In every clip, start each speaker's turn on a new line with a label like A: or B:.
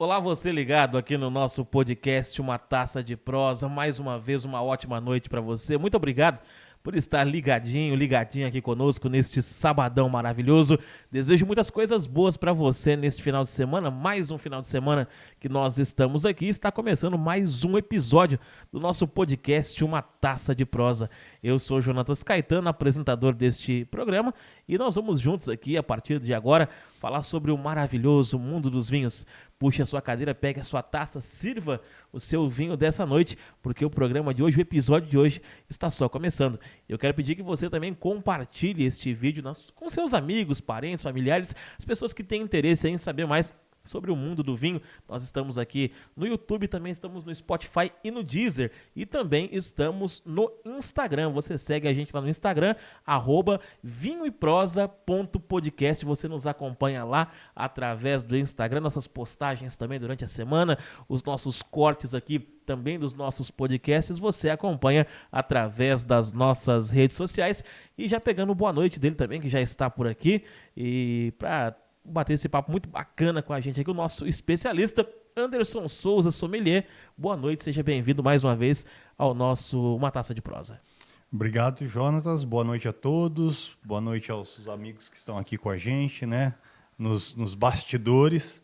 A: Olá, você ligado aqui no nosso podcast Uma Taça de Prosa. Mais uma vez, uma ótima noite para você. Muito obrigado por estar ligadinho aqui conosco neste sabadão maravilhoso. Desejo muitas coisas boas para você neste final de semana. Mais um final de semana que nós estamos aqui. Está começando mais um episódio do nosso podcast Uma Taça de Prosa. Eu sou Jonatas Caetano, apresentador deste programa, e nós vamos juntos aqui, a partir de agora, falar sobre o maravilhoso mundo dos vinhos. Puxe a sua cadeira, pegue a sua taça, sirva o seu vinho dessa noite, porque o programa de hoje, o episódio de hoje, está só começando. Eu quero pedir que você também compartilhe este vídeo com seus amigos, parentes, familiares, as pessoas que têm interesse em saber mais sobre o mundo do vinho. Nós estamos aqui no YouTube, também estamos no Spotify e no Deezer, e também estamos no Instagram. Você segue a gente lá no Instagram, @vinhoeprosa.podcast. Você nos acompanha lá através do Instagram, nossas postagens também durante a semana, os nossos cortes aqui também dos nossos podcasts, você acompanha através das nossas redes sociais. E já pegando boa noite dele também, que já está por aqui, e para bater esse papo muito bacana com a gente aqui, o nosso especialista Anderson Souza, sommelier. Boa noite, seja bem-vindo mais uma vez ao nosso Uma Taça de Prosa.
B: Obrigado, Jonatas. Boa noite a todos. Boa noite aos amigos que estão aqui com a gente, né? Nos bastidores.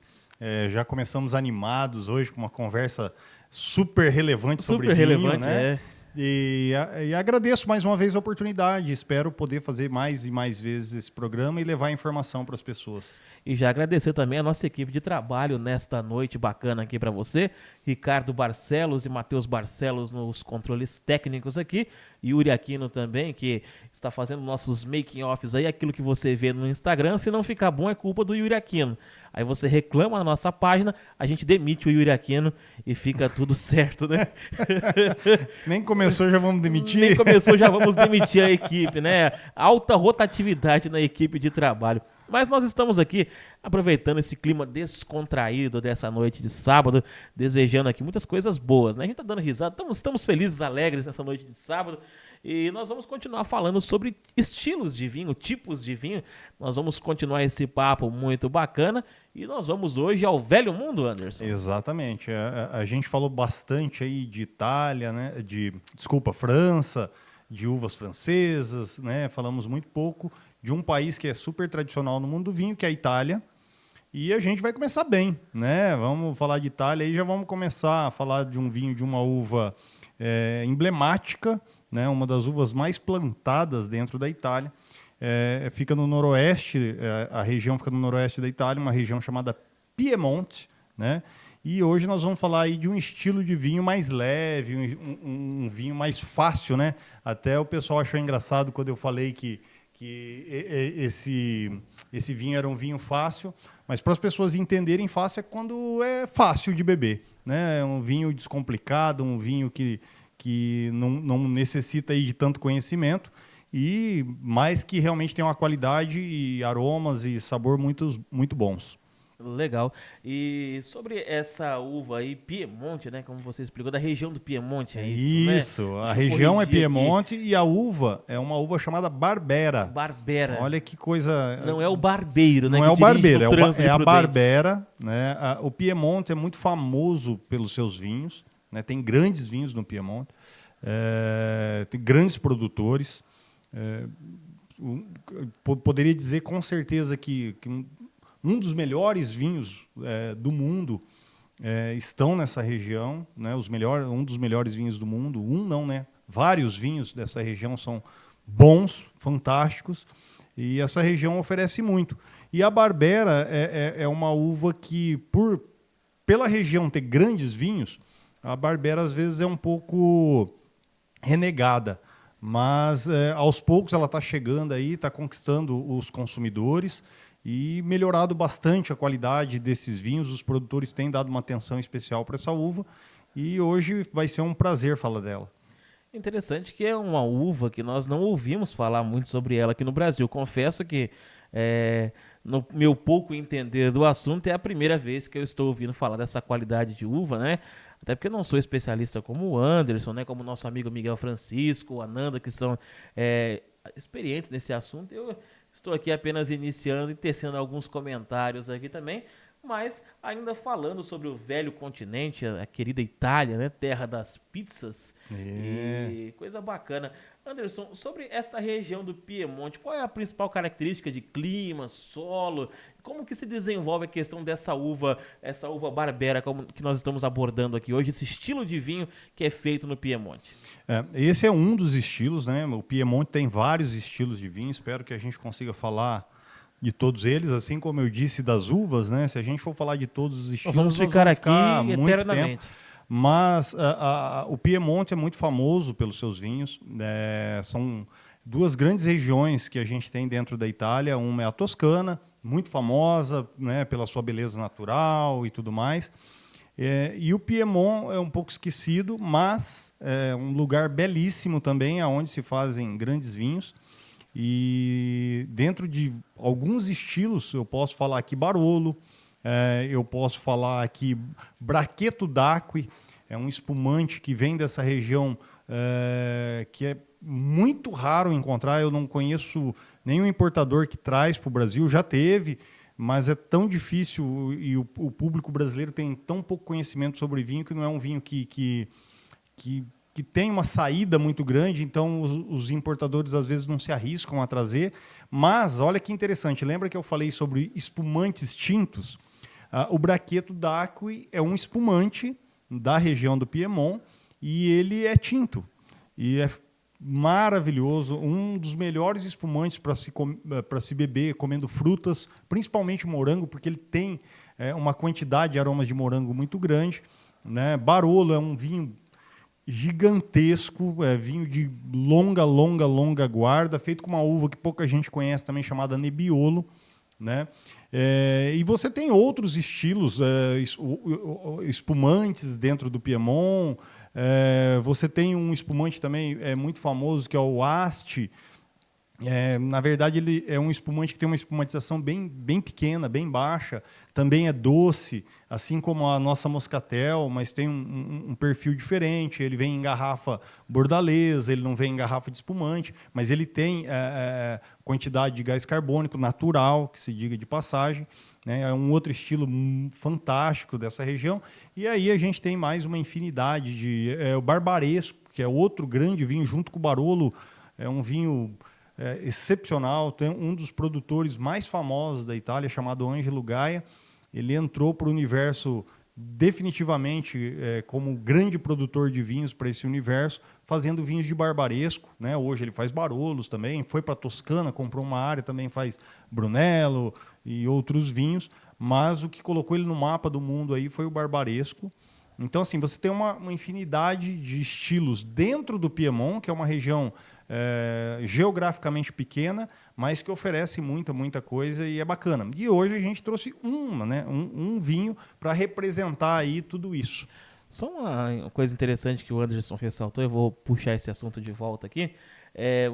B: Já começamos animados hoje com uma conversa super relevante sobre vinho, né? E agradeço mais uma vez a oportunidade. Espero poder fazer mais e mais vezes esse programa e levar informação para as pessoas.
A: E já agradecer também a nossa equipe de trabalho nesta noite bacana aqui para você. Ricardo Barcelos e Matheus Barcelos nos controles técnicos aqui. Yuri Aquino também, que está fazendo nossos making-offs aí, aquilo que você vê no Instagram. Se não ficar bom, é culpa do Yuri Aquino. Aí você reclama na nossa página, a gente demite o Yuri Aquino e fica tudo certo, né?
B: Nem começou, já vamos demitir?
A: Nem começou, já vamos demitir a equipe, né? Alta rotatividade na equipe de trabalho. Mas nós estamos aqui aproveitando esse clima descontraído dessa noite de sábado, desejando aqui muitas coisas boas, né? A gente tá dando risada, estamos felizes, alegres nessa noite de sábado, e nós vamos continuar falando sobre estilos de vinho, tipos de vinho. Nós vamos continuar esse papo muito bacana, e nós vamos hoje ao velho mundo, Anderson.
B: Exatamente. A gente falou bastante aí de Itália, né? França, de uvas francesas, né? Falamos muito pouco de um país que é super tradicional no mundo do vinho, que é a Itália. E a gente vai começar bem, né? Vamos falar de Itália e já vamos começar a falar de um vinho de uma uva emblemática, né? Uma das uvas mais plantadas dentro da Itália. Fica no noroeste, a região fica no noroeste da Itália, uma região chamada Piemonte, né? E hoje nós vamos falar aí de um estilo de vinho mais leve, um vinho mais fácil, né? Até o pessoal achou engraçado quando eu falei que esse vinho era um vinho fácil, mas para as pessoas entenderem, fácil é quando é fácil de beber, né? É um vinho descomplicado, um vinho que não necessita aí de tanto conhecimento, mas que realmente tem uma qualidade e aromas e sabor muito bons.
A: Legal. E sobre essa uva aí, Piemonte, né? Como você explicou, da região do Piemonte, é isso, né?
B: Isso, a região é Piemonte aqui. E a uva é uma uva chamada Barbera.
A: Barbera.
B: Olha que coisa...
A: Não é o barbeiro, né?
B: Não é o barbeiro, é a
A: Prudente.
B: Barbera, né? O Piemonte é muito famoso pelos seus vinhos, né? Tem grandes vinhos no Piemonte, tem grandes produtores. Poderia dizer com certeza que um dos melhores vinhos do mundo estão nessa região, né? Um dos melhores vinhos do mundo, né? Vários vinhos dessa região são bons, fantásticos, e essa região oferece muito. E a Barbera é uma uva que, pela região ter grandes vinhos, a Barbera às vezes é um pouco renegada, mas aos poucos ela está chegando aí, está conquistando os consumidores e melhorado bastante a qualidade desses vinhos. Os produtores têm dado uma atenção especial para essa uva e hoje vai ser um prazer falar dela.
A: Interessante que é uma uva que nós não ouvimos falar muito sobre ela aqui no Brasil. Confesso que, no meu pouco entender do assunto, é a primeira vez que eu estou ouvindo falar dessa qualidade de uva, né? Até porque eu não sou especialista como o Anderson, né? Como o nosso amigo Miguel Francisco, a Nanda, que são experientes nesse assunto. Eu estou aqui apenas iniciando e tecendo alguns comentários aqui também, Mas ainda falando sobre o velho continente, a querida Itália, né, terra das pizzas, e coisa bacana. Anderson, sobre esta região do Piemonte, qual é a principal característica de clima, solo? Como que se desenvolve a questão dessa uva, essa uva Barbera, como que nós estamos abordando aqui hoje, esse estilo de vinho que é feito no Piemonte?
B: Esse é um dos estilos, né? O Piemonte tem vários estilos de vinho. Espero que a gente consiga falar de todos eles, assim como eu disse das uvas, né? Se a gente for falar de todos os estilos,
A: Nós vamos ficar aqui
B: muito
A: eternamente.
B: tempo. Mas o Piemonte é muito famoso pelos seus vinhos. São duas grandes regiões que a gente tem dentro da Itália. Uma é a Toscana, muito famosa, né, pela sua beleza natural e tudo mais. E o Piemont é um pouco esquecido, mas é um lugar belíssimo também, onde se fazem grandes vinhos. E dentro de alguns estilos, eu posso falar aqui Barolo, eu posso falar aqui Brachetto d'Acqui, é um espumante que vem dessa região que é muito raro encontrar. Eu não conheço nenhum importador que traz para o Brasil, já teve, mas é tão difícil e o público brasileiro tem tão pouco conhecimento sobre vinho que não é um vinho que tem uma saída muito grande, então os importadores às vezes não se arriscam a trazer. Mas olha que interessante, lembra que eu falei sobre espumantes tintos? O Brachetto d'Acqui é um espumante da região do Piemont e ele é tinto. E é maravilhoso, um dos melhores espumantes para se beber comendo frutas, principalmente morango, porque ele tem uma quantidade de aromas de morango muito grande, né? Barolo é um vinho gigantesco, vinho de longa guarda, feito com uma uva que pouca gente conhece também, chamada Nebbiolo, né? E você tem outros estilos, espumantes dentro do Piemont. Você tem um espumante também muito famoso, que é o Asti. Na verdade, ele é um espumante que tem uma espumatização bem pequena, bem baixa. Também é doce, assim como a nossa Moscatel, mas tem um perfil diferente. Ele vem em garrafa bordaleza, ele não vem em garrafa de espumante, mas ele tem quantidade de gás carbônico natural, que se diga de passagem, né? É um outro estilo fantástico dessa região. E aí a gente tem mais uma infinidade de... o Barbaresco, que é outro grande vinho, junto com o Barolo, é um vinho... excepcional, tem um dos produtores mais famosos da Itália, chamado Ângelo Gaia. Ele entrou para o universo definitivamente como grande produtor de vinhos para esse universo, fazendo vinhos de Barbaresco, né? Hoje ele faz Barolos também, foi para a Toscana, comprou uma área, também faz Brunello e outros vinhos, mas o que colocou ele no mapa do mundo aí foi o Barbaresco. Então, assim, você tem uma infinidade de estilos dentro do Piemont, que é uma região geograficamente pequena, mas que oferece muita coisa e é bacana. E hoje a gente trouxe um vinho para representar aí tudo isso.
A: Só uma coisa interessante que o Anderson ressaltou, eu vou puxar esse assunto de volta aqui.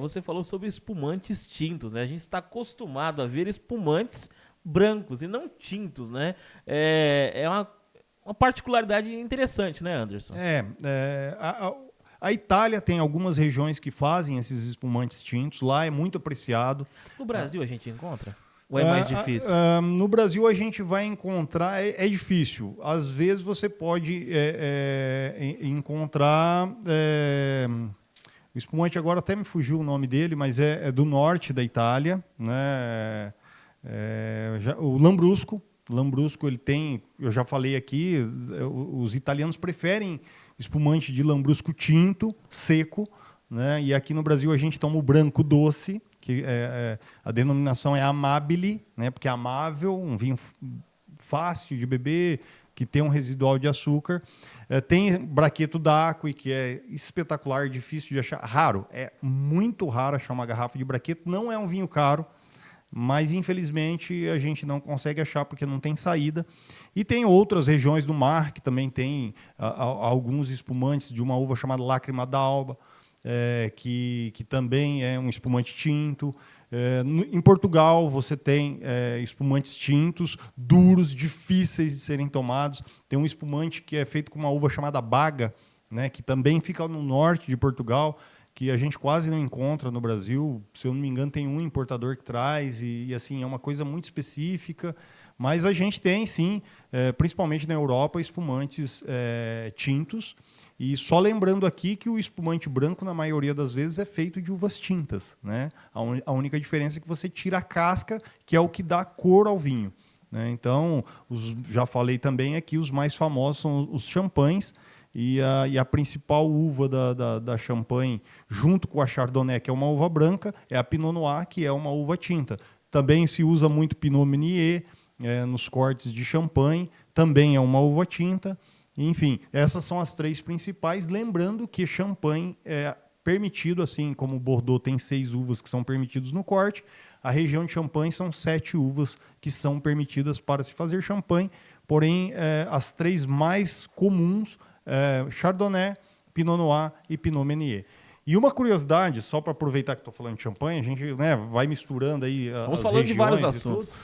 A: Você falou sobre espumantes tintos, né? A gente está acostumado a ver espumantes brancos e não tintos, né? É uma particularidade interessante, né, Anderson?
B: A Itália tem algumas regiões que fazem esses espumantes tintos, lá é muito apreciado.
A: No Brasil a gente encontra? Ou é mais difícil?
B: No Brasil a gente vai encontrar, é difícil. Às vezes você pode encontrar... o espumante agora até me fugiu o nome dele, mas é do norte da Itália, né? O Lambrusco. Lambrusco, ele tem, eu já falei aqui, os italianos preferem espumante de Lambrusco tinto, seco, né? E aqui no Brasil a gente toma o branco doce, que a denominação é Amabile, né? Porque é amável, um vinho fácil de beber, que tem um residual de açúcar. Tem Brachetto d'Acqui, que é espetacular, difícil de achar, raro, é muito raro achar uma garrafa de Brachetto, não é um vinho caro, mas infelizmente a gente não consegue achar porque não tem saída. E tem outras regiões do mar que também tem alguns espumantes de uma uva chamada Lágrima d'Alba, que também é um espumante tinto. Em Portugal você tem espumantes tintos, duros, difíceis de serem tomados. Tem um espumante que é feito com uma uva chamada Baga, né, que também fica no norte de Portugal, que a gente quase não encontra no Brasil. Se eu não me engano, tem um importador que traz, e assim, é uma coisa muito específica, Mas a gente tem, sim, principalmente na Europa, espumantes tintos. E só lembrando aqui que o espumante branco, na maioria das vezes, é feito de uvas tintas, né? A única diferença é que você tira a casca, que é o que dá cor ao vinho, né? Então, já falei também aqui, os mais famosos são os champanhes, e a principal uva da Champagne, junto com a Chardonnay, que é uma uva branca, é a Pinot Noir, que é uma uva tinta. Também se usa muito Pinot Meunier nos cortes de Champagne, também é uma uva tinta. Enfim, essas são as 3 principais. Lembrando que Champagne é permitido, assim como o Bordeaux tem 6 uvas que são permitidas no corte, a região de Champagne são 7 uvas que são permitidas para se fazer Champagne. Porém, as 3 mais comuns, Chardonnay, Pinot Noir e Pinot Meunier. E uma curiosidade, só para aproveitar que estou falando de Champagne, a gente vai misturando aí
A: Vamos
B: as
A: falando de vários
B: regiões
A: assuntos.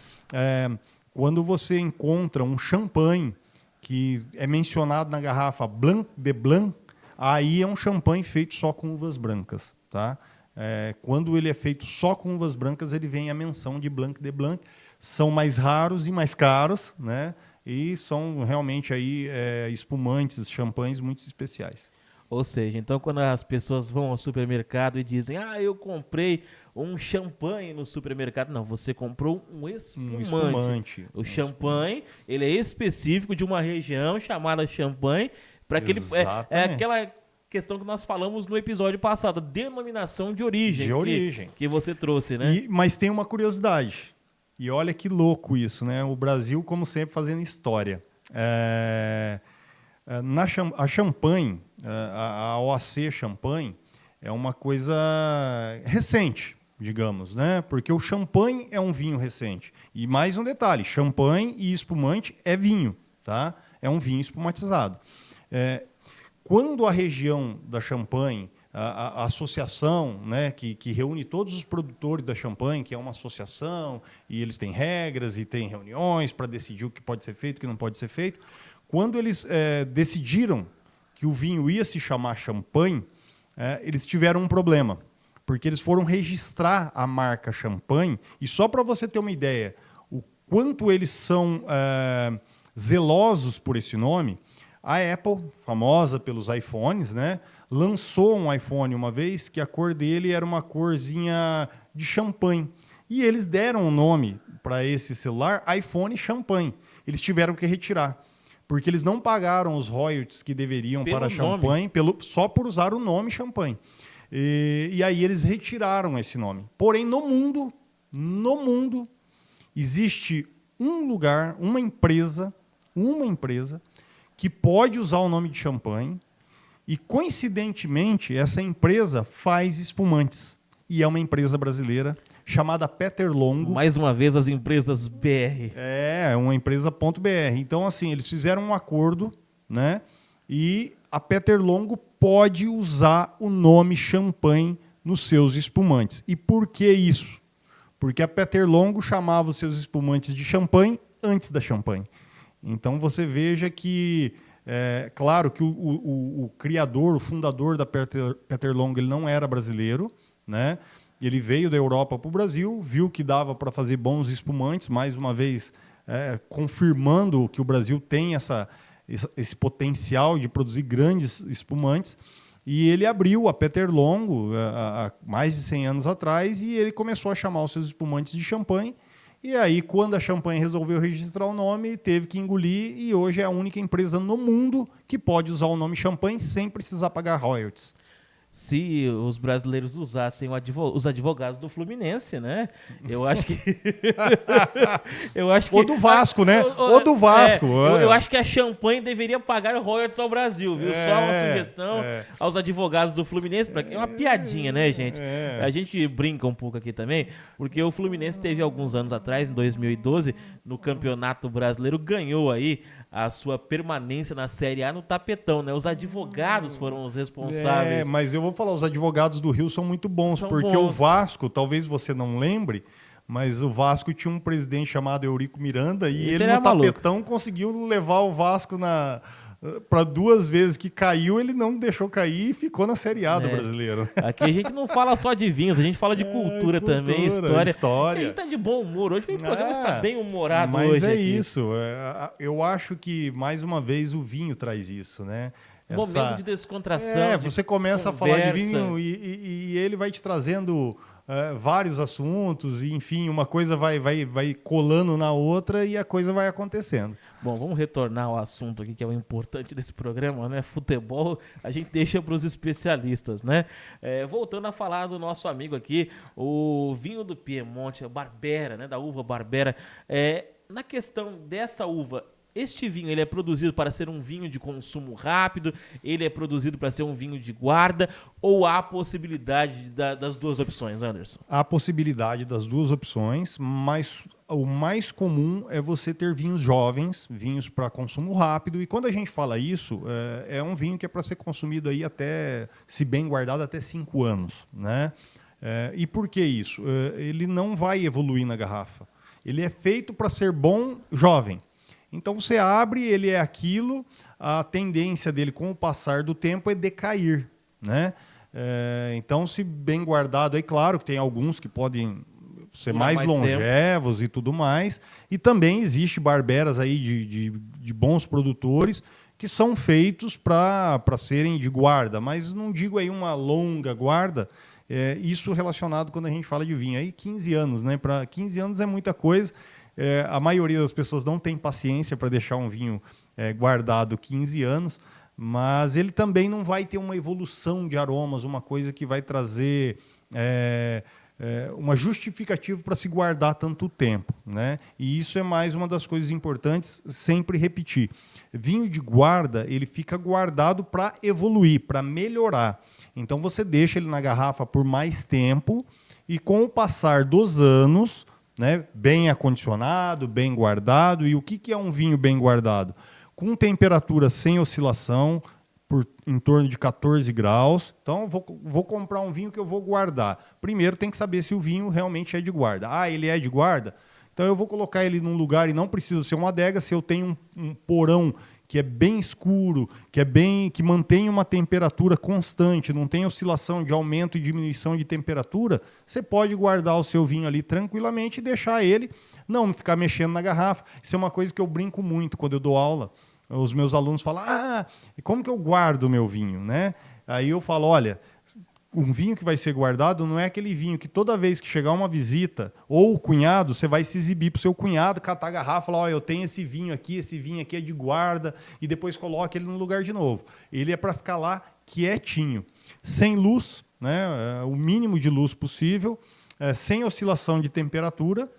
B: quando você encontra um champanhe que é mencionado na garrafa Blanc de Blanc, aí é um champanhe feito só com uvas brancas, tá? Quando ele é feito só com uvas brancas, ele vem a menção de Blanc de Blanc. São mais raros e mais caros, né? E são realmente aí espumantes, champanhes muito especiais.
A: Ou seja, então quando as pessoas vão ao supermercado e dizem, eu comprei um champanhe no supermercado. Não, você comprou um espumante. O champanhe, ele é específico de uma região chamada Champagne, para aquele aquela questão que nós falamos no episódio passado, denominação de origem. Que você trouxe, né?
B: Mas tem uma curiosidade. E olha que louco isso, né? O Brasil, como sempre, fazendo história. A Champagne, a OAC Champagne, é uma coisa recente, digamos, né? Porque o champanhe é um vinho recente. E mais um detalhe, champanhe e espumante é vinho, tá? É um vinho espumatizado. Quando a região da Champagne, a associação, né, que reúne todos os produtores da Champagne, que é uma associação, e eles têm regras e têm reuniões para decidir o que pode ser feito, o que não pode ser feito. Quando eles decidiram que o vinho ia se chamar Champagne, eles tiveram um problema, porque eles foram registrar a marca Champagne, e só para você ter uma ideia, o quanto eles são zelosos por esse nome, a Apple, famosa pelos iPhones, né, lançou um iPhone uma vez que a cor dele era uma corzinha de champanhe. E eles deram o nome para esse celular iPhone Champagne. Eles tiveram que retirar, porque eles não pagaram os royalties que deveriam para a Champagne só por usar o nome Champagne. E aí eles retiraram esse nome. Porém, no mundo, existe um lugar, uma empresa que pode usar o nome de Champagne, e, coincidentemente, essa empresa faz espumantes. E é uma empresa brasileira chamada Peter Longo.
A: Mais uma vez, as empresas BR.
B: Uma empresa .br. Então, assim, eles fizeram um acordo, né? E a Peter Longo pode usar o nome Champagne nos seus espumantes. E por que isso? Porque a Peter Longo chamava os seus espumantes de Champagne antes da Champagne. Então, você veja que... claro que o criador, o fundador da Peter Longo, ele não era brasileiro, né? Ele veio da Europa para o Brasil, viu que dava para fazer bons espumantes, mais uma vez confirmando que o Brasil tem esse potencial de produzir grandes espumantes, e ele abriu a Peter Longo há mais de 100 anos atrás, e ele começou a chamar os seus espumantes de Champagne. E aí, quando a Champagne resolveu registrar o nome, teve que engolir, e hoje é a única empresa no mundo que pode usar o nome Champagne sem precisar pagar royalties.
A: Se os brasileiros usassem os advogados do Fluminense, né? Eu acho que...
B: Ou do Vasco, né? Ou do Vasco.
A: Eu acho que a Champagne deveria pagar royalties ao Brasil, viu? Só uma sugestão aos advogados do Fluminense. É uma piadinha, né, gente? A gente brinca um pouco aqui também, porque o Fluminense teve alguns anos atrás, em 2012, no Campeonato Brasileiro, ganhou aí a sua permanência na Série A no tapetão, né? Os advogados foram os responsáveis.
B: Mas eu vou falar, os advogados do Rio são muito bons, porque o Vasco, talvez você não lembre, mas o Vasco tinha um presidente chamado Eurico Miranda, e ele no tapetão conseguiu levar o Vasco para 2 vezes que caiu, ele não deixou cair e ficou na Série A do brasileiro.
A: Aqui a gente não fala só de vinhos, a gente fala de cultura também, história. A gente tá de bom humor. Hoje o programa está bem humorado.
B: Mas
A: hoje
B: é
A: aqui.
B: isso. Eu acho que, mais uma vez, o vinho traz isso, né?
A: Momento de descontração.
B: Você começa
A: conversa.
B: a falar de vinho e ele vai te trazendo vários assuntos, e, enfim, uma coisa vai colando na outra e a coisa vai acontecendo.
A: Bom, vamos retornar ao assunto aqui, que é o importante desse programa, né? Futebol, a gente deixa para os especialistas, né? Voltando a falar do nosso amigo aqui, o vinho do Piemonte, a Barbera, né? Da uva Barbera. Na questão dessa uva, este vinho ele é produzido para ser um vinho de consumo rápido, ele é produzido para ser um vinho de guarda, ou há possibilidade das duas opções, Anderson?
B: Há possibilidade das duas opções, mas o mais comum é você ter vinhos jovens, vinhos para consumo rápido, e quando a gente fala isso, é um vinho que é para ser consumido aí até, se bem guardado, até 5 anos, né? E por que isso? Ele não vai evoluir na garrafa. Ele é feito para ser bom jovem. Então você abre, ele é aquilo, a tendência dele com o passar do tempo é decair, né? Então, se bem guardado, aí claro que tem alguns que podem ser mais longevos e tudo mais, e também existe barberas aí de bons produtores que são feitos para serem de guarda, mas não digo aí uma longa guarda, isso relacionado quando a gente fala de vinho, aí 15 anos, né? Para 15 anos é muita coisa. A maioria das pessoas não tem paciência para deixar um vinho guardado 15 anos, mas ele também não vai ter uma evolução de aromas, uma coisa que vai trazer uma justificativa para se guardar tanto tempo, né? E isso é mais uma das coisas importantes, sempre repetir. Vinho de guarda, ele fica guardado para evoluir, para melhorar. Então você deixa ele na garrafa por mais tempo e com o passar dos anos, né, bem acondicionado, bem guardado. E o que é um vinho bem guardado? Com temperatura sem oscilação, em torno de 14 graus. Então, vou comprar um vinho que eu vou guardar. Primeiro, tem que saber se o vinho realmente é de guarda. Ele é de guarda? Então, eu vou colocar ele num lugar, e não precisa ser uma adega, se eu tenho um porão que é bem escuro, que mantém uma temperatura constante, não tem oscilação de aumento e diminuição de temperatura, você pode guardar o seu vinho ali tranquilamente e deixar ele, não ficar mexendo na garrafa. Isso é uma coisa que eu brinco muito quando eu dou aula. Os meus alunos falam, como que eu guardo o meu vinho, né? Aí eu falo, olha, um vinho que vai ser guardado não é aquele vinho que toda vez que chegar uma visita, ou o cunhado, você vai se exibir para o seu cunhado, catar a garrafa e falar, eu tenho esse vinho aqui é de guarda, e depois coloca ele no lugar de novo. Ele é para ficar lá quietinho, sem luz, né? O mínimo de luz possível, sem oscilação de temperatura.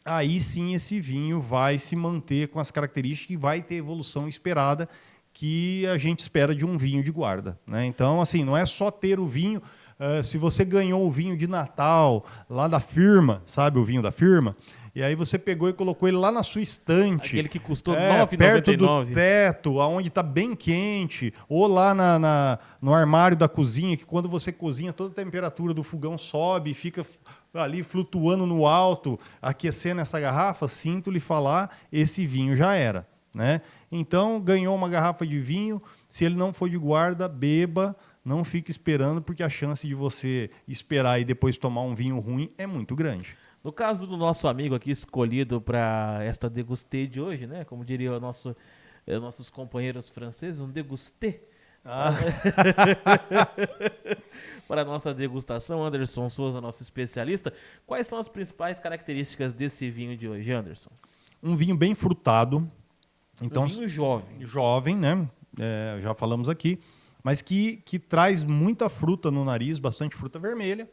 B: Aí sim esse vinho vai se manter com as características e vai ter evolução esperada que a gente espera de um vinho de guarda, né? Então, assim, não é só ter o vinho. Se você ganhou o vinho de Natal lá da firma, sabe o vinho da firma? E aí você pegou e colocou ele lá na sua estante.
A: Aquele que custou R$ 9,99.
B: Perto do teto, onde está bem quente, ou lá no armário da cozinha, que quando você cozinha, toda a temperatura do fogão sobe e fica ali flutuando no alto, aquecendo essa garrafa. Sinto lhe falar, esse vinho já era, né? Então, ganhou uma garrafa de vinho, se ele não for de guarda, beba, não fique esperando, porque a chance de você esperar e depois tomar um vinho ruim é muito grande.
A: No caso do nosso amigo aqui escolhido para esta degustê de hoje, né? Como diria nossos companheiros franceses, um degusté. Para a nossa degustação, Anderson Souza, nosso especialista. Quais são as principais características desse vinho de hoje, Anderson?
B: Um vinho bem frutado. Então,
A: um vinho jovem.
B: Jovem, né? Já falamos aqui. Mas que traz muita fruta no nariz, bastante fruta vermelha.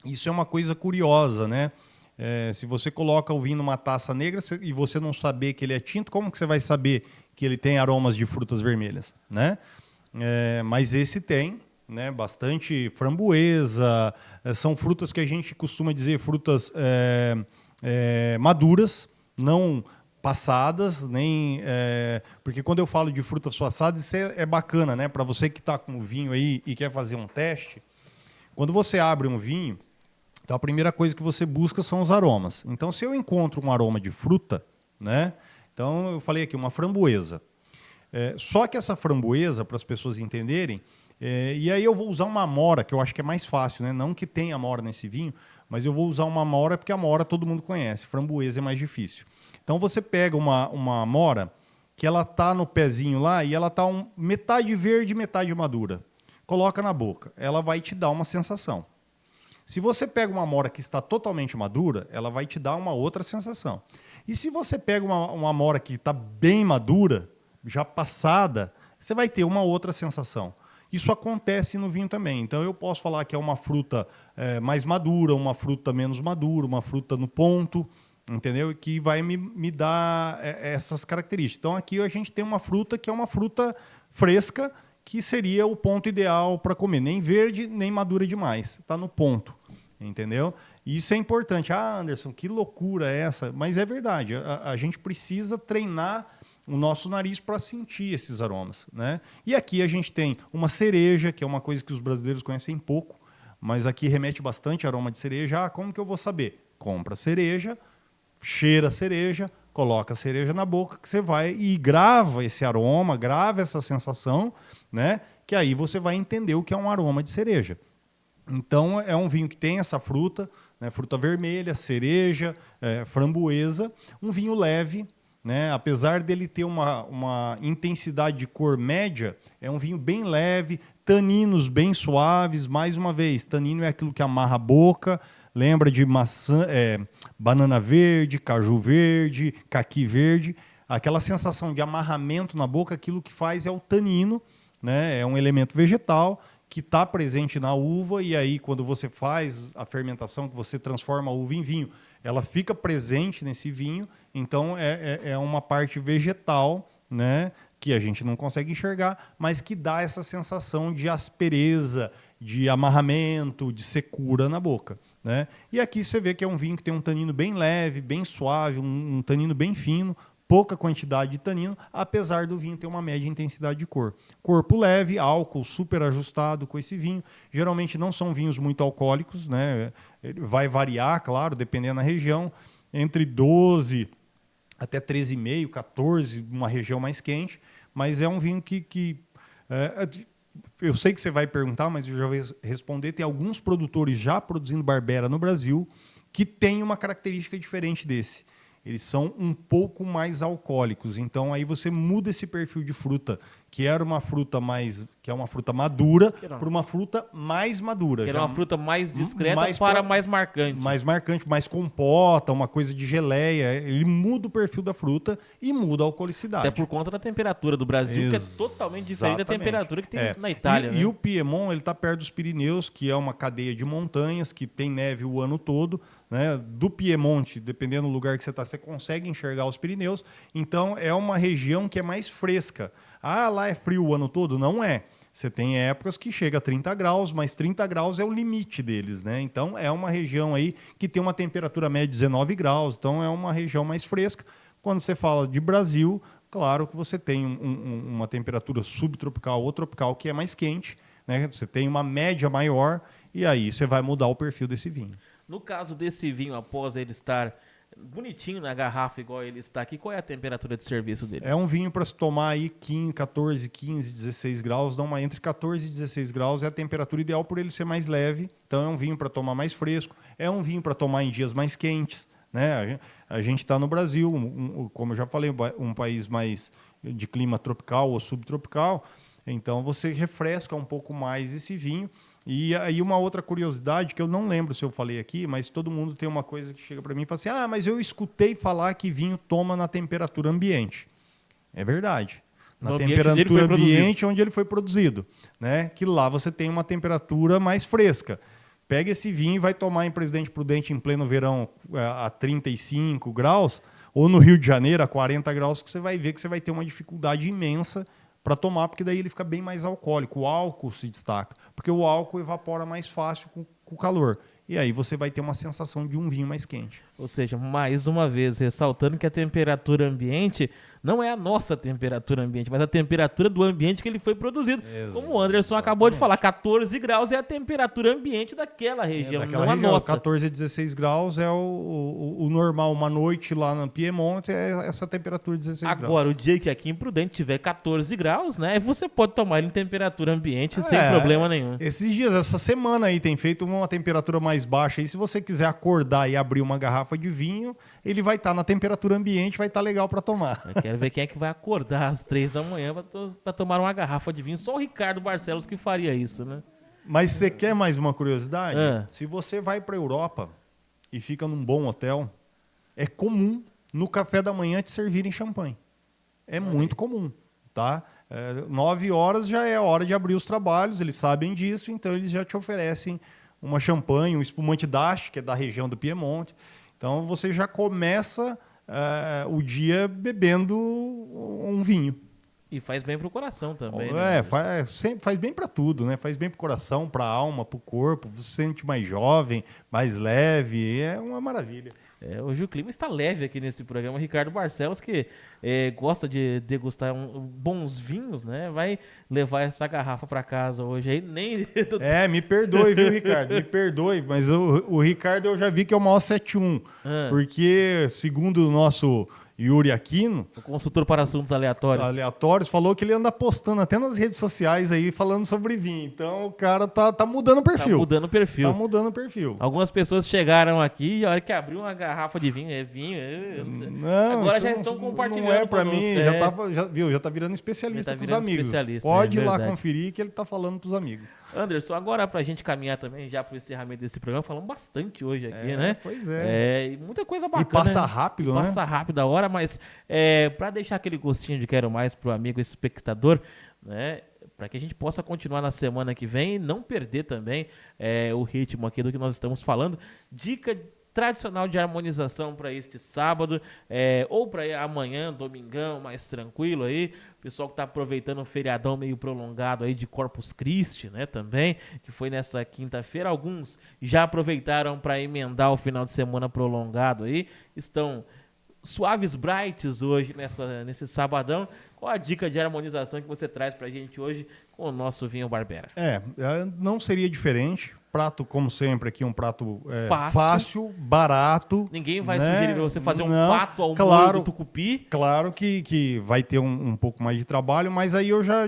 B: Isso é uma coisa curiosa, né? Se você coloca o vinho numa taça negra e você não saber que ele é tinto, como que você vai saber que ele tem aromas de frutas vermelhas, né? Mas esse tem, né? Bastante framboesa. São frutas que a gente costuma dizer frutas maduras, não passadas, nem porque quando eu falo de frutas passadas, isso é bacana, né? Para você que está com o vinho aí e quer fazer um teste, quando você abre um vinho, então a primeira coisa que você busca são os aromas. Então, se eu encontro um aroma de fruta, né? Então eu falei aqui uma framboesa. Só que essa framboesa, para as pessoas entenderem, e aí eu vou usar uma amora, que eu acho que é mais fácil, né? Não que tenha amora nesse vinho, mas eu vou usar uma amora porque a amora todo mundo conhece, framboesa é mais difícil. Então você pega uma amora que ela tá no pezinho lá e ela tá metade verde, metade madura. Coloca na boca, ela vai te dar uma sensação. Se você pega uma amora que está totalmente madura, ela vai te dar uma outra sensação. E se você pega uma amora que está bem madura, já passada, você vai ter uma outra sensação. Isso acontece no vinho também. Então eu posso falar que é uma fruta mais madura, uma fruta menos madura, uma fruta no ponto, entendeu? Que vai me dar essas características. Então aqui a gente tem uma fruta que é uma fruta fresca, que seria o ponto ideal para comer. Nem verde, nem madura demais. Está no ponto, entendeu? E isso é importante. Ah, Anderson, que loucura é essa? Mas é verdade. A gente precisa treinar o nosso nariz para sentir esses aromas, né? E aqui a gente tem uma cereja, que é uma coisa que os brasileiros conhecem pouco, mas aqui remete bastante aroma de cereja. Ah, como que eu vou saber? Compra cereja, cheira a cereja, coloca a cereja na boca, que você vai e grava esse aroma, grava essa sensação, né? Que aí você vai entender o que é um aroma de cereja. Então é um vinho que tem essa fruta, né? Fruta vermelha, cereja, framboesa, um vinho leve, né? Apesar dele ter uma intensidade de cor média, é um vinho bem leve, taninos bem suaves. Mais uma vez, tanino é aquilo que amarra a boca, lembra de maçã, banana verde, caju verde, caqui verde. Aquela sensação de amarramento na boca, aquilo que faz é o tanino, né? É um elemento vegetal que está presente na uva, e aí quando você faz a fermentação, que você transforma a uva em vinho, ela fica presente nesse vinho. Então é uma parte vegetal, né? Que a gente não consegue enxergar, mas que dá essa sensação de aspereza, de amarramento, de secura na boca, né? E aqui você vê que é um vinho que tem um tanino bem leve, bem suave, um tanino bem fino, pouca quantidade de tanino, apesar do vinho ter uma média intensidade de cor. Corpo leve, álcool super ajustado com esse vinho. Geralmente não são vinhos muito alcoólicos, né? Vai variar, claro, dependendo da região, entre 12 até 13,5, 14, uma região mais quente, mas é um vinho que eu sei que você vai perguntar, mas eu já vou responder. Tem alguns produtores já produzindo Barbera no Brasil que têm uma característica diferente desse. Eles são um pouco mais alcoólicos. Então aí você muda esse perfil de fruta, que era uma fruta que é uma fruta madura, para uma fruta mais madura.
A: Que era uma fruta mais discreta para mais marcante.
B: Mais marcante, mais compota, uma coisa de geleia. Ele muda o perfil da fruta e muda a alcoolicidade.
A: Até por conta da temperatura do Brasil, que é totalmente diferente da temperatura que tem na Itália.
B: E o Piemont está perto dos Pirineus, que é uma cadeia de montanhas, que tem neve o ano todo, né? Do Piemonte, dependendo do lugar que você está, você consegue enxergar os Pirineus. Então é uma região que é mais fresca. Ah, lá é frio o ano todo? Não é. Você tem épocas que chega a 30 graus, mas 30 graus é o limite deles, né? Então é uma região aí que tem uma temperatura média de 19 graus, então é uma região mais fresca. Quando você fala de Brasil, claro que você tem uma temperatura subtropical ou tropical que é mais quente, né? Você tem uma média maior e aí você vai mudar o perfil desse vinho.
A: No caso desse vinho, após ele estar bonitinho na garrafa, igual ele está aqui, qual é a temperatura de serviço dele?
B: É um vinho para se tomar aí 14, 15, 16 graus, entre 14 e 16 graus é a temperatura ideal por ele ser mais leve. Então é um vinho para tomar mais fresco, é um vinho para tomar em dias mais quentes, né? A gente está no Brasil, como eu já falei, um país mais de clima tropical ou subtropical, então você refresca um pouco mais esse vinho. E aí uma outra curiosidade, que eu não lembro se eu falei aqui, mas todo mundo tem uma coisa que chega para mim e fala assim, mas eu escutei falar que vinho toma na temperatura ambiente. É verdade. Na temperatura ambiente onde ele foi produzido, né? Que lá você tem uma temperatura mais fresca. Pega esse vinho e vai tomar em Presidente Prudente em pleno verão a 35 graus, ou no Rio de Janeiro a 40 graus, que você vai ver que você vai ter uma dificuldade imensa para tomar, porque daí ele fica bem mais alcoólico. O álcool se destaca, porque o álcool evapora mais fácil com o calor. E aí você vai ter uma sensação de um vinho mais quente.
A: Ou seja, mais uma vez, ressaltando que a temperatura ambiente não é a nossa temperatura ambiente, mas a temperatura do ambiente que ele foi produzido. Como o Anderson acabou de falar, 14 graus é a temperatura ambiente daquela região,
B: daquela
A: não
B: região.
A: a nossa.
B: 14 a 16 graus é o normal. Uma noite lá no Piemonte é essa temperatura de 16 graus.
A: Agora, o dia que aqui em Prudente tiver 14 graus, né, você pode tomar ele em temperatura ambiente sem problema nenhum.
B: Esses dias, essa semana aí, tem feito uma temperatura mais baixa. E se você quiser acordar e abrir uma garrafa de vinho, ele vai estar na temperatura ambiente, vai estar legal para tomar.
A: Eu quero ver quem é que vai acordar às 3 da manhã para tomar uma garrafa de vinho. Só o Ricardo Barcelos que faria isso, né?
B: Mas você quer mais uma curiosidade?
A: Ah.
B: Se você vai para a Europa e fica num bom hotel, é comum no café da manhã te servirem champanhe. É muito comum, tá? 9 horas já é a hora de abrir os trabalhos, eles sabem disso, então eles já te oferecem uma champanhe, um espumante Dash, que é da região do Piemonte. Então você já começa o dia bebendo um vinho.
A: E faz bem pro coração também,
B: né?
A: né?
B: Faz bem para tudo, né? Faz bem pro coração, pra alma, pro corpo. Você se sente mais jovem, mais leve. É uma maravilha.
A: Hoje o clima está leve aqui nesse programa. Ricardo Barcelos, que gosta de degustar bons vinhos, né? Vai levar essa garrafa para casa hoje aí.
B: Me perdoe, viu, Ricardo? Me perdoe, mas o Ricardo eu já vi que é o maior 71. Porque, segundo o nosso Yuri Aquino,
A: o consultor para assuntos aleatórios,
B: falou que ele anda postando até nas redes sociais aí, falando sobre vinho. Então o cara tá mudando o perfil. Tá mudando o perfil.
A: Algumas pessoas chegaram aqui e a hora que abriu uma garrafa de vinho,
B: Não,
A: agora já estão compartilhando.
B: Não é pra mim, já tá virando especialista pros amigos. Pode ir lá conferir que ele tá falando pros amigos.
A: Anderson, agora pra gente caminhar também já pro encerramento desse programa, falamos bastante hoje aqui, né?
B: Pois é.
A: E muita coisa bacana.
B: E passa rápido, né?
A: Passa rápido a hora, mas para deixar aquele gostinho de quero mais pro amigo espectador, né? Para que a gente possa continuar na semana que vem e não perder também o ritmo aqui do que nós estamos falando. Dica tradicional de harmonização para este sábado, ou para amanhã, domingão, mais tranquilo aí. O pessoal que está aproveitando um feriadão meio prolongado aí de Corpus Christi, né, também, que foi nessa quinta-feira. Alguns já aproveitaram para emendar o final de semana prolongado aí. Estão suaves brights hoje nesse sabadão. Qual a dica de harmonização que você traz pra gente hoje com o nosso vinho Barbera?
B: Não seria diferente. Prato, como sempre, aqui um prato fácil, barato.
A: Ninguém vai
B: né?
A: sugerir você fazer um pato ao molho do tucupi.
B: Claro que vai ter um pouco mais de trabalho, mas aí eu já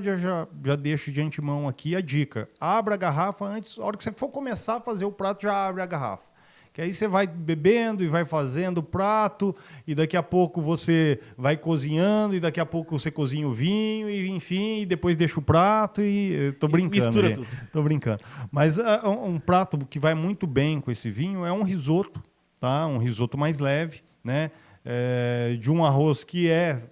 B: deixo de antemão aqui a dica. Abra a garrafa antes, a hora que você for começar a fazer o prato, já abre a garrafa. Que aí você vai bebendo e vai fazendo o prato, e daqui a pouco você vai cozinhando, e daqui a pouco você cozinha o vinho, e enfim, e depois deixa o prato, e tô brincando.
A: Mistura tudo.
B: Tô brincando. Mas um prato que vai muito bem com esse vinho é um risoto, tá? Um risoto mais leve, né? De um arroz que é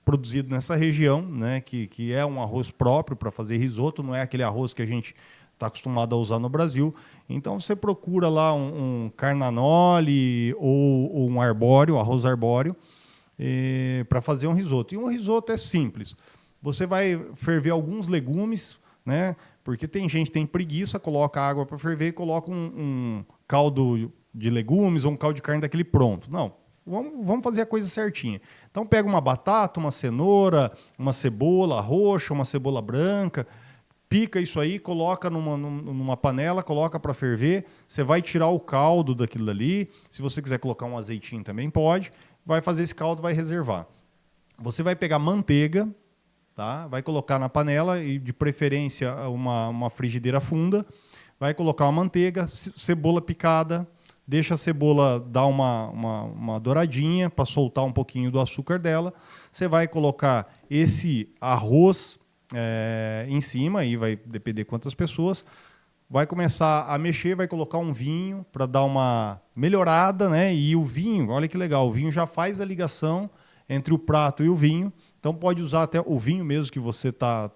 B: produzido nessa região, né? Que é um arroz próprio para fazer risoto, não é aquele arroz que a gente está acostumado a usar no Brasil. Então você procura lá um carnanole ou um arbóreo, arroz arbóreo, para fazer um risoto. E um risoto é simples. Você vai ferver alguns legumes, né? Porque tem gente que tem preguiça, coloca água para ferver e coloca um caldo de legumes ou um caldo de carne daquele pronto. Não, vamos fazer a coisa certinha. Então pega uma batata, uma cenoura, uma cebola roxa, uma cebola branca, pica isso aí, coloca numa panela, coloca para ferver. Você vai tirar o caldo daquilo ali. Se você quiser colocar um azeitinho também pode. Vai fazer esse caldo, vai reservar. Você vai pegar manteiga, tá? Vai colocar na panela e de preferência uma frigideira funda. Vai colocar uma manteiga, cebola picada. Deixa a cebola dar uma douradinha para soltar um pouquinho do açúcar dela. Você vai colocar esse arroz em cima, aí vai depender quantas pessoas, vai começar a mexer, vai colocar um vinho para dar uma melhorada, né? E o vinho, olha que legal, o vinho já faz a ligação entre o prato e o vinho, então pode usar até o vinho mesmo que você tá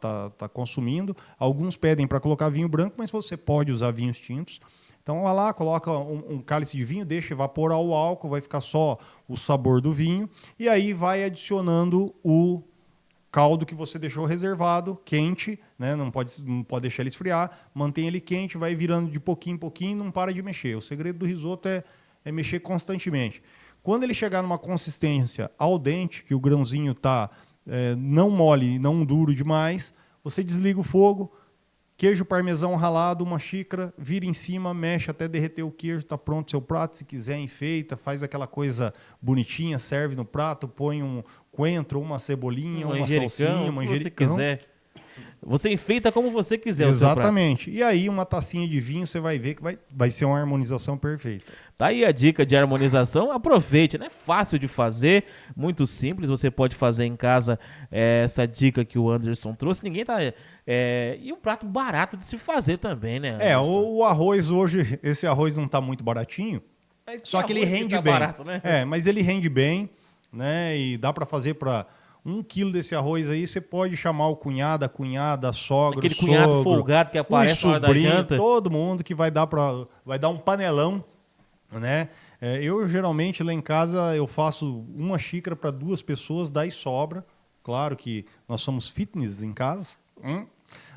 B: consumindo. Alguns pedem para colocar vinho branco, mas você pode usar vinhos tintos. Então vai lá, coloca um cálice de vinho, deixa evaporar o álcool, vai ficar só o sabor do vinho, e aí vai adicionando o caldo que você deixou reservado, quente, né? Não pode deixar ele esfriar, mantém ele quente, vai virando de pouquinho em pouquinho, não para de mexer. O segredo do risoto é mexer constantemente. Quando ele chegar numa consistência al dente, que o grãozinho está não mole e não duro demais, você desliga o fogo, queijo parmesão ralado, uma xícara, vira em cima, mexe até derreter o queijo, está pronto o seu prato. Se quiser, enfeita, faz aquela coisa bonitinha, serve no prato, põe um coentro, uma cebolinha, uma salsinha, um manjericão.
A: Você quiser. Você enfeita como você quiser.
B: Exatamente. E aí uma tacinha de vinho, você vai ver que vai ser uma harmonização perfeita.
A: Tá aí a dica de harmonização, aproveite, né? Fácil de fazer, muito simples, você pode fazer em casa essa dica que o Anderson trouxe, ninguém tá... e um prato barato de se fazer também, né, Anderson?
B: O arroz hoje, esse arroz não tá muito baratinho, só que ele rende bem.
A: Barato, né?
B: Mas ele rende bem, né? E dá para fazer para 1 quilo desse arroz aí, você pode chamar o cunhado, a cunhada, a sogra,
A: aquele
B: o sogro,
A: cunhado folgado que aparece na hora da janta.
B: Todo mundo que vai dar um panelão, né? Eu geralmente lá em casa eu faço 1 xícara para 2 pessoas, daí sobra. Claro que nós somos fitness em casa,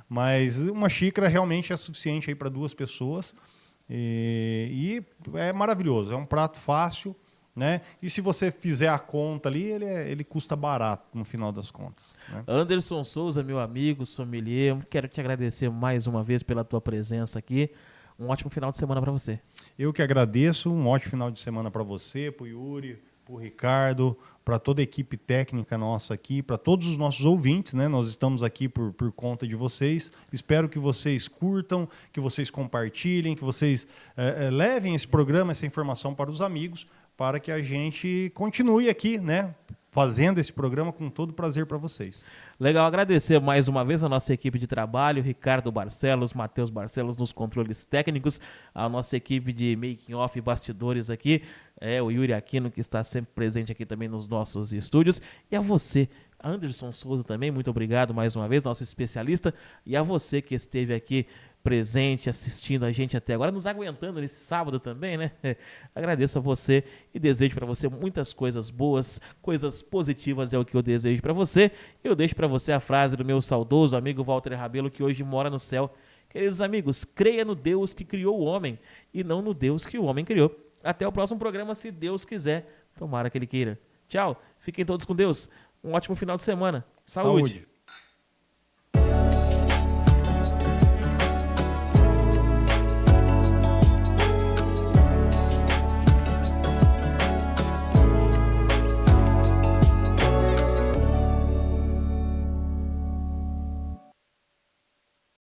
B: mas 1 xícara realmente é suficiente aí para 2 pessoas. E é maravilhoso, é um prato fácil, né? E se você fizer a conta ali, ele custa barato no final das contas, né?
A: Anderson Souza, meu amigo, sommelier, quero te agradecer mais uma vez pela tua presença aqui. Um ótimo final de semana para você.
B: Eu que agradeço, um ótimo final de semana para você, para o Yuri, para o Ricardo, para toda a equipe técnica nossa aqui, para todos os nossos ouvintes, né? Nós estamos aqui por conta de vocês. Espero que vocês curtam, que vocês compartilhem, que vocês levem esse programa, essa informação para os amigos, para que a gente continue aqui, né? Fazendo esse programa com todo prazer para vocês.
A: Legal, agradecer mais uma vez a nossa equipe de trabalho, Ricardo Barcelos, Matheus Barcelos nos controles técnicos, a nossa equipe de making off e bastidores aqui, o Yuri Aquino, que está sempre presente aqui também nos nossos estúdios, e a você, Anderson Souza também, muito obrigado mais uma vez, nosso especialista, e a você que esteve aqui presente, assistindo a gente até agora, nos aguentando nesse sábado também, né? Agradeço a você e desejo para você muitas coisas boas, coisas positivas é o que eu desejo para você. Eu deixo para você a frase do meu saudoso amigo Walter Rabelo, que hoje mora no céu. Queridos amigos, creia no Deus que criou o homem e não no Deus que o homem criou. Até o próximo programa, se Deus quiser. Tomara que ele queira. Tchau, fiquem todos com Deus. Um ótimo final de semana. Saúde.